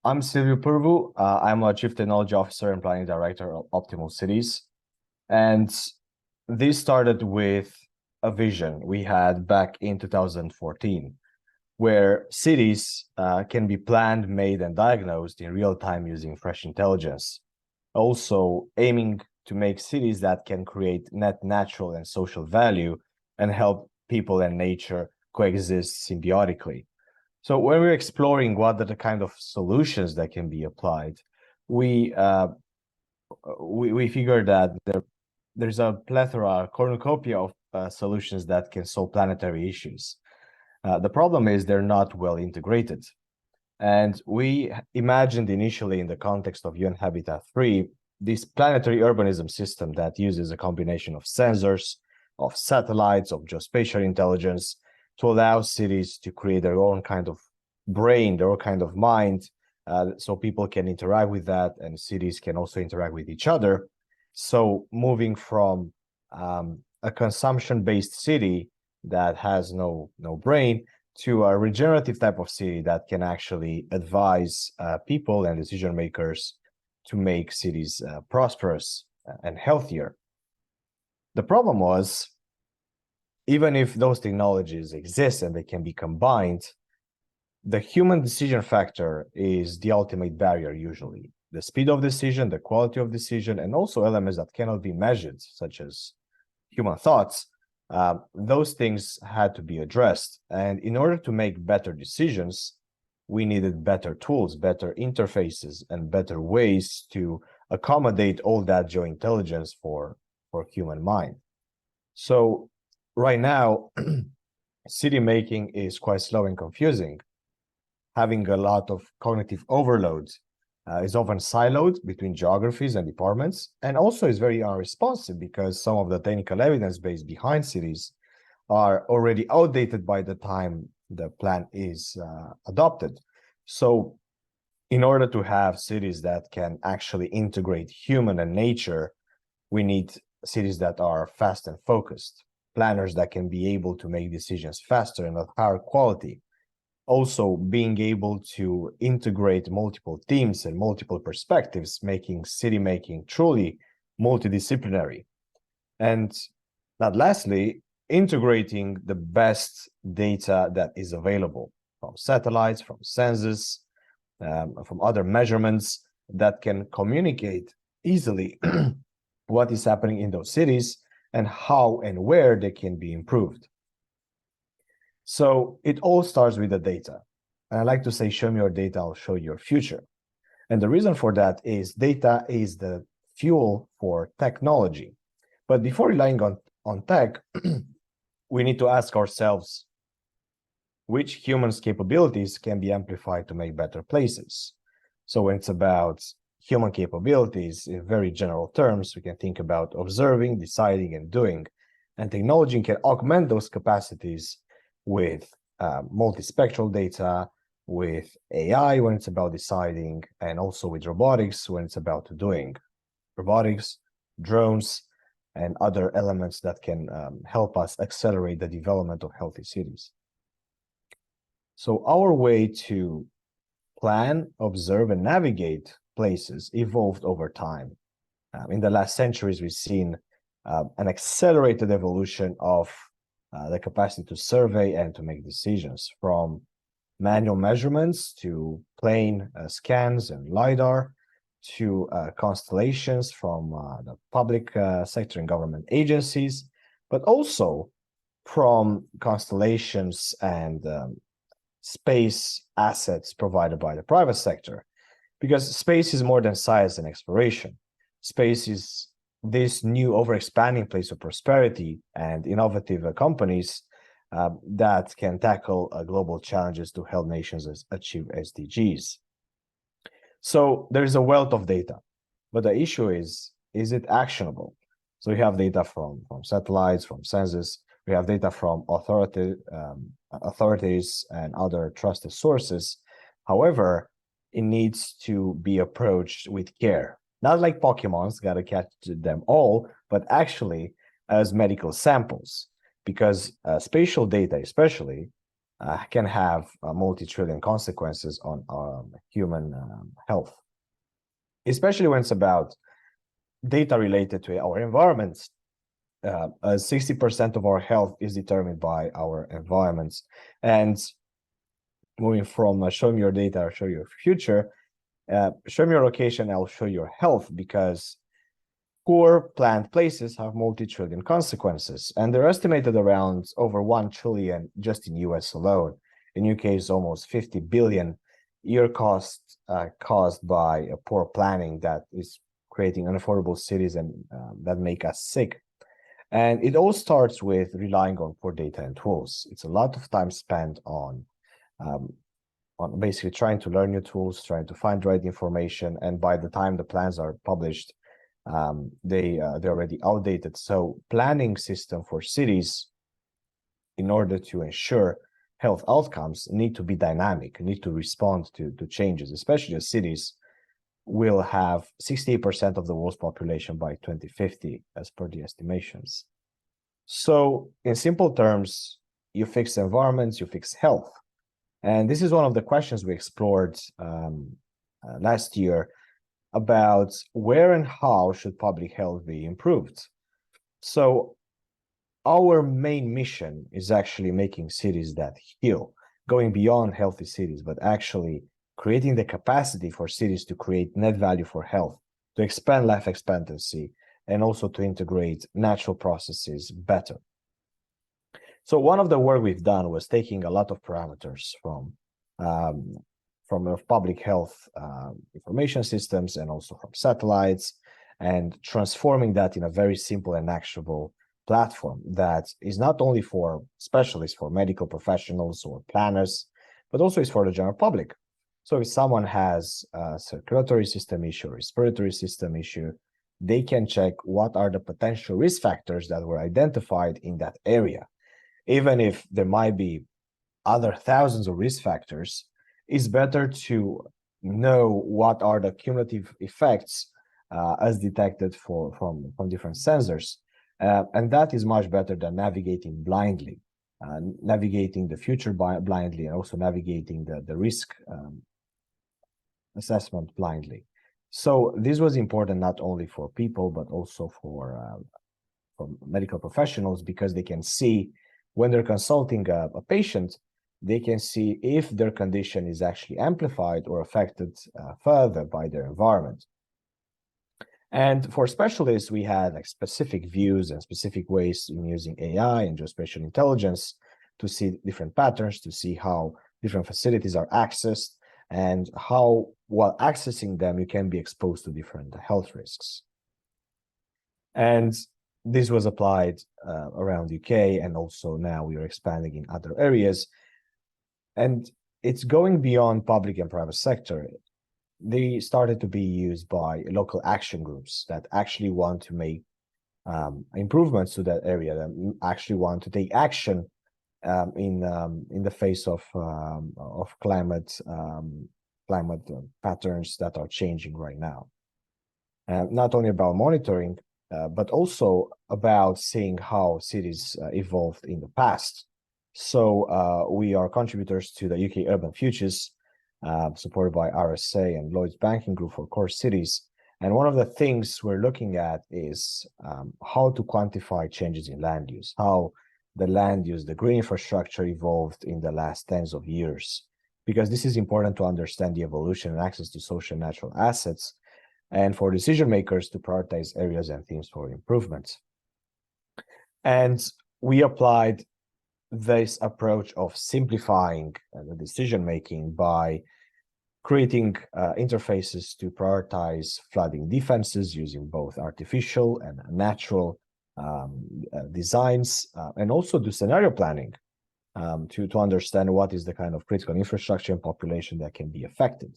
I'm Silviu Pirvu. I'm a Chief Technology Officer and Planning Director of Optimal Cities. And this started with a vision we had back in 2014, where cities can be planned, made, and diagnosed in real time using fresh intelligence. Also aiming to make cities that can create net natural and social value and help people and nature coexist symbiotically. So when we're exploring what are the kind of solutions that can be applied, we we figured that there's a plethora, a cornucopia of solutions that can solve planetary issues. The problem is they're not well integrated. And we imagined initially in the context of UN Habitat 3, this planetary urbanism system that uses a combination of sensors, of satellites, of geospatial intelligence to allow cities to create their own kind of brain, their own kind of mind, so people can interact with that and cities can also interact with each other. So moving from a consumption-based city that has no brain to a regenerative type of city that can actually advise people and decision makers to make cities prosperous and healthier. The problem was, even if those technologies exist and they can be combined, the human decision factor is the ultimate barrier usually. The speed of decision, the quality of decision, and also elements that cannot be measured, such as human thoughts, those things had to be addressed. And in order to make better decisions, we needed better tools, better interfaces, and better ways to accommodate all that geointelligence for human mind. So right now, city making is quite slow and confusing. Having a lot of cognitive overload is often siloed between geographies and departments, and also is very unresponsive because some of the technical evidence base behind cities are already outdated by the time the plan is adopted. So in order to have cities that can actually integrate human and nature, we need cities that are fast and focused, planners that can be able to make decisions faster and of higher quality. Also being able to integrate multiple teams and multiple perspectives, making city making truly multidisciplinary. And not lastly, integrating the best data that is available from satellites, from sensors, from other measurements that can communicate easily what is happening in those cities and how and where they can be improved. So it all starts with the data. And I like to say, show me your data, I'll show you your future. And the reason for that is data is the fuel for technology. But before relying on tech, we need to ask ourselves, which humans' capabilities can be amplified to make better places? So when it's about human capabilities, in very general terms, we can think about observing, deciding, and doing. And technology can augment those capacities with multispectral data, with AI when it's about deciding, and also with robotics when it's about doing. Robotics, drones, and other elements that can help us accelerate the development of healthy cities. So our way to plan, observe, and navigate places evolved over time. In the last centuries, we've seen an accelerated evolution of the capacity to survey and to make decisions, from manual measurements to plane scans and LiDAR to constellations from the public sector and government agencies, but also from constellations and space assets provided by the private sector. Because space is more than science and exploration. Space is this new overexpanding place of prosperity and innovative companies that can tackle global challenges to help nations achieve SDGs. So there's a wealth of data, but the issue is it actionable? So we have data from satellites, from sensors, we have data from authorities and other trusted sources. However, it needs to be approached with care. Not like Pokemons, gotta catch them all, but actually as medical samples, because spatial data especially can have multi-trillion consequences on human health, especially when it's about data related to our environments. 60% of our health is determined by our environments. And moving from show me your data or show your future, show me your location, I'll show your health, because poor planned places have multi-trillion consequences, and they're estimated around over 1 trillion just in US alone. In UK is almost 50 billion year cost caused by poor planning that is creating unaffordable cities and that make us sick. And it all starts with relying on poor data and tools. It's a lot of time spent on basically trying to learn new tools, trying to find the right information, and by the time the plans are published, they're already outdated. So planning system for cities, in order to ensure health outcomes, need to be dynamic, need to respond to changes, especially as cities will have 68% of the world's population by 2050, as per the estimations. So in simple terms, you fix environments, you fix health. And this is one of the questions we explored last year, about where and how should public health be improved. So our main mission is actually making cities that heal, going beyond healthy cities, but actually creating the capacity for cities to create net value for health, to expand life expectancy, and also to integrate natural processes better. So one of the work we've done was taking a lot of parameters from public health information systems and also from satellites, and transforming that in a very simple and actionable platform that is not only for specialists, for medical professionals or planners, but also is for the general public. So if someone has a circulatory system issue or respiratory system issue, they can check what are the potential risk factors that were identified in that area. Even if there might be other thousands of risk factors, it's better to know what are the cumulative effects as detected from different sensors. And that is much better than navigating blindly, navigating the future blindly, and also navigating the risk assessment blindly. So this was important not only for people, but also for medical professionals, because they can see when they're consulting a patient, they can see if their condition is actually amplified or affected further by their environment. And for specialists, we had like specific views and specific ways in using AI and geospatial intelligence to see different patterns, to see how different facilities are accessed, and how, while accessing them, you can be exposed to different health risks. And this was applied around UK, and also now we are expanding in other areas. And it's going beyond public and private sector. They started to be used by local action groups that actually want to make improvements to that area, that actually want to take action in the face of climate patterns that are changing right now. Not only about monitoring, but also about seeing how cities evolved in the past. So we are contributors to the UK Urban Futures, supported by RSA and Lloyd's Banking Group for core cities. And one of the things we're looking at is how to quantify changes in land use, how the land use, the green infrastructure evolved in the last tens of years, because this is important to understand the evolution and access to social and natural assets, and for decision makers to prioritize areas and themes for improvement. And we applied this approach of simplifying the decision making by creating interfaces to prioritize flooding defenses using both artificial and natural designs, and also do scenario planning to understand what is the kind of critical infrastructure and population that can be affected.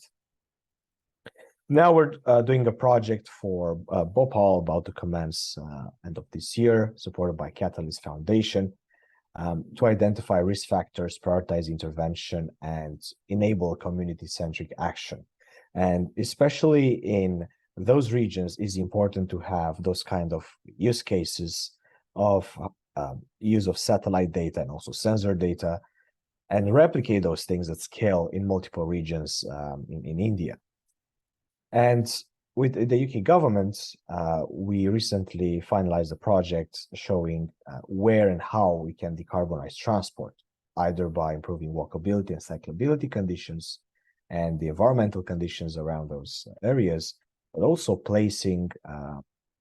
Now we're doing a project for Bhopal, about to commence end of this year, supported by Catalyst Foundation, to identify risk factors, prioritize intervention, and enable community-centric action. And especially in those regions, it's important to have those kind of use cases of use of satellite data and also sensor data and replicate those things at scale in multiple regions in India. And with the UK government, we recently finalized a project showing where and how we can decarbonize transport, either by improving walkability and cyclability conditions and the environmental conditions around those areas, but also placing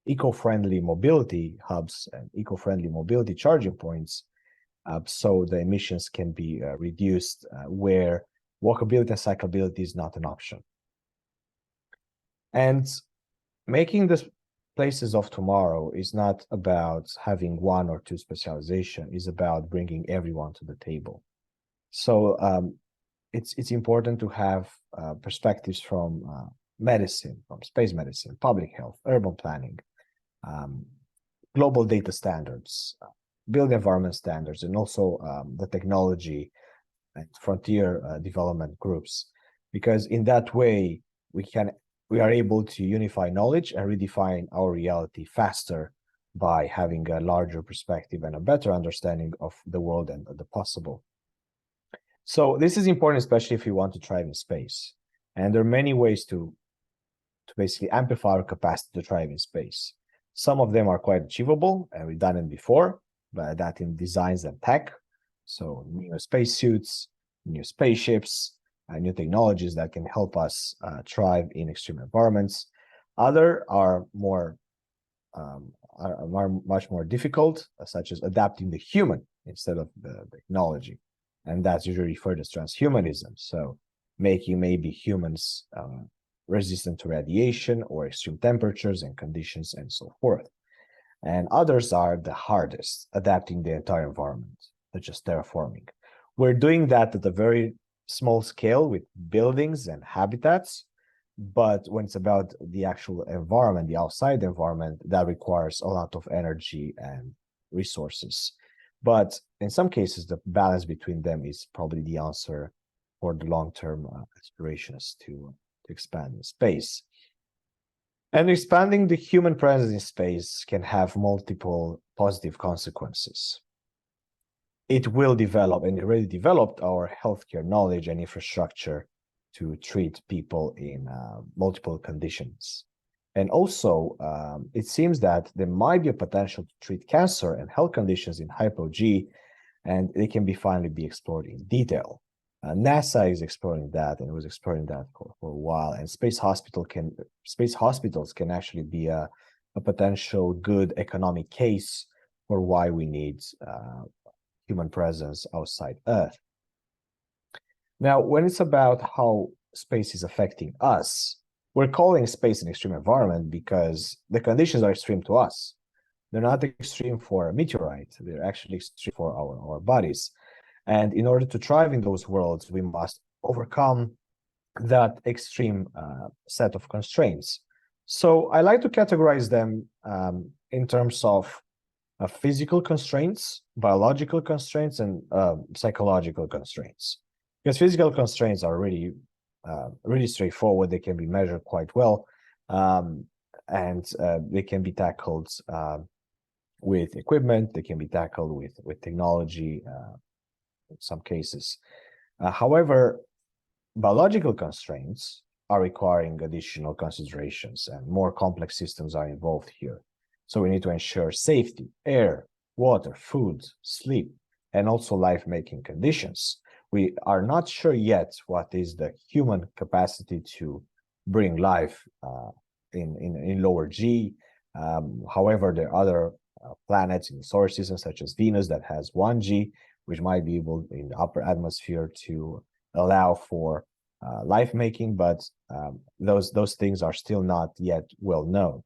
eco-friendly mobility hubs and eco-friendly mobility charging points so the emissions can be reduced where walkability and cyclability is not an option. And making the places of tomorrow is not about having one or two specialization, it's about bringing everyone to the table. So it's important to have perspectives from medicine, from space medicine, public health, urban planning, global data standards, built environment standards, and also the technology and frontier development groups. Because in that way, we are able to unify knowledge and redefine our reality faster by having a larger perspective and a better understanding of the world and the possible. So this is important, especially if you want to thrive in space. And there are many ways to basically amplify our capacity to thrive in space. Some of them are quite achievable, and we've done it before, but that in designs and tech. So new spacesuits, new spaceships, new technologies that can help us thrive in extreme environments. Other are much more difficult, such as adapting the human instead of the technology. And that's usually referred as transhumanism. So making maybe humans resistant to radiation or extreme temperatures and conditions and so forth. And others are the hardest, adapting the entire environment, such as terraforming. We're doing that at a very small scale with buildings and habitats, but when it's about the actual environment, the outside environment, that requires a lot of energy and resources. But in some cases, the balance between them is probably the answer for the long-term aspirations to expand in space. And expanding the human presence in space can have multiple positive consequences. It will develop, and it already developed, our healthcare knowledge and infrastructure to treat people in multiple conditions. And also, it seems that there might be a potential to treat cancer and health conditions in hypo-G, and they can finally be explored in detail. NASA is exploring that, and it was exploring that for a while. And space hospitals can actually be a potential good economic case for why we need human presence outside Earth. Now, when it's about how space is affecting us, we're calling space an extreme environment because the conditions are extreme to us. They're not extreme for a meteorite, they're actually extreme for our bodies. And in order to thrive in those worlds, we must overcome that extreme set of constraints. So I like to categorize them in terms of physical constraints, biological constraints, and psychological constraints. Because physical constraints are really straightforward. They can be measured quite well, and they can be tackled with equipment. They can be tackled with technology in some cases. However, biological constraints are requiring additional considerations, and more complex systems are involved here. So we need to ensure safety, air, water, food, sleep, and also life-making conditions. We are not sure yet what is the human capacity to bring life in lower G. However, there are other planets in the solar system, such as Venus, that has 1G, which might be able in the upper atmosphere to allow for life making, but those things are still not yet well known.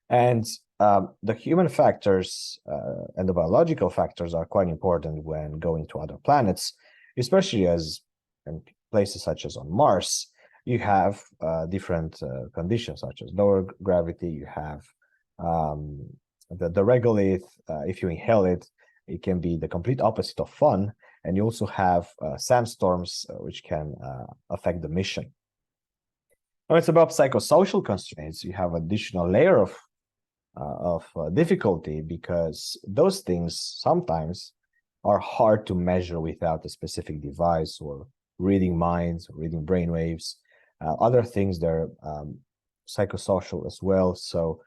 And the human factors and the biological factors are quite important when going to other planets, especially as in places such as on Mars, you have different conditions such as lower gravity, you have the regolith, if you inhale it, it can be the complete opposite of fun. And you also have sandstorms, which can affect the mission. When it's about psychosocial constraints, you have additional layer of difficulty, because those things sometimes are hard to measure without a specific device or reading minds, reading brainwaves. Other things, they're psychosocial as well. So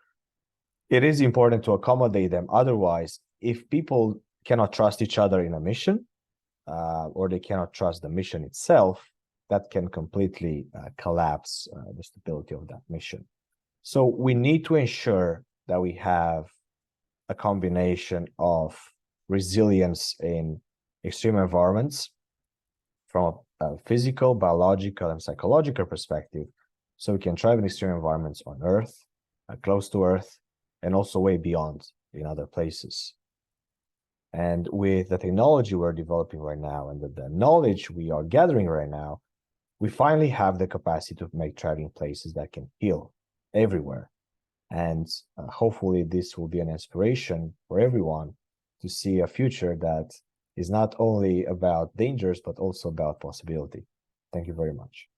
it is important to accommodate them. Otherwise, if people cannot trust each other in a mission, or they cannot trust the mission itself, that can completely collapse the stability of that mission. So we need to ensure that we have a combination of resilience in extreme environments from a physical, biological, and psychological perspective, so we can thrive in extreme environments on Earth, close to Earth, and also way beyond in other places. And with the technology we're developing right now and the knowledge we are gathering right now, we finally have the capacity to make thriving places that can heal everywhere. And hopefully this will be an inspiration for everyone to see a future that is not only about dangers, but also about possibility. Thank you very much.